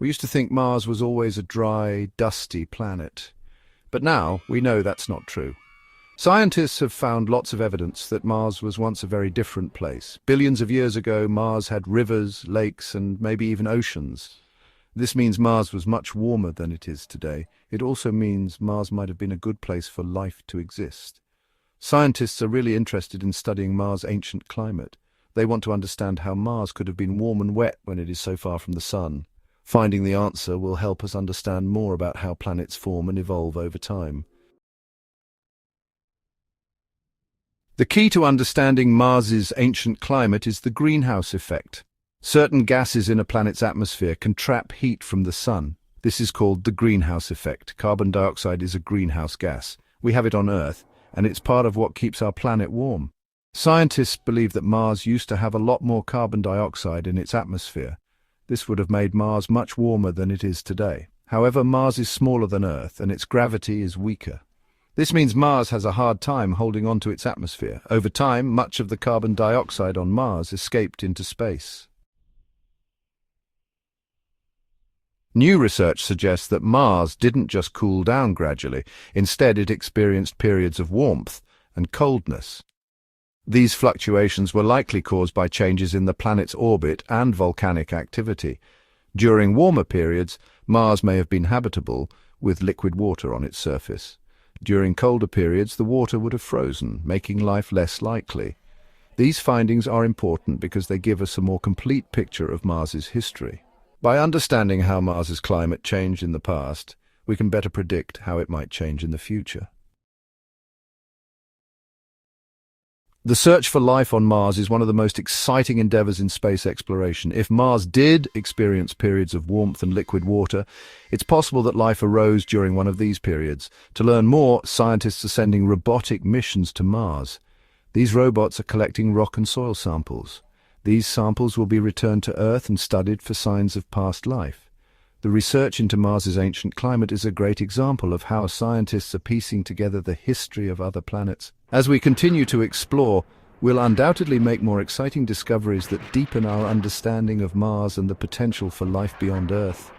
We used to think Mars was always a dry, dusty planet. But now we know that's not true. Scientists have found lots of evidence that Mars was once a very different place. Billions of years ago, Mars had rivers, lakes, and maybe even oceans. This means Mars was much warmer than it is today. It also means Mars might have been a good place for life to exist. Scientists are really interested in studying Mars' ancient climate. They want to understand how Mars could have been warm and wet when it is so far from the Sun. Finding the answer will help us understand more about how planets form and evolve over time. The key to understanding Mars's ancient climate is the greenhouse effect. Certain gases in a planet's atmosphere can trap heat from the Sun. This is called the greenhouse effect. Carbon dioxide is a greenhouse gas. We have it on Earth, and it's part of what keeps our planet warm. Scientists believe that Mars used to have a lot more carbon dioxide in its atmosphere. This would have made Mars much warmer than it is today. However, Mars is smaller than Earth, and its gravity is weaker. This means Mars has a hard time holding on to its atmosphere. Over time, much of the carbon dioxide on Mars escaped into space. New research suggests that Mars didn't just cool down gradually. Instead, it experienced periods of warmth and coldness. These fluctuations were likely caused by changes in the planet's orbit and volcanic activity. During warmer periods, Mars may have been habitable, with liquid water on its surface. During colder periods, the water would have frozen, making life less likely. These findings are important because they give us a more complete picture of Mars's history. By understanding how Mars's climate changed in the past, we can better predict how it might change in the future. The search for life on Mars is one of the most exciting endeavors in space exploration. If Mars did experience periods of warmth and liquid water, it's possible that life arose during one of these periods. To learn more, scientists are sending robotic missions to Mars. These robots are collecting rock and soil samples. These samples will be returned to Earth and studied for signs of past life. The research into Mars's ancient climate is a great example of how scientists are piecing together the history of other planets. As we continue to explore, we'll undoubtedly make more exciting discoveries that deepen our understanding of Mars and the potential for life beyond Earth.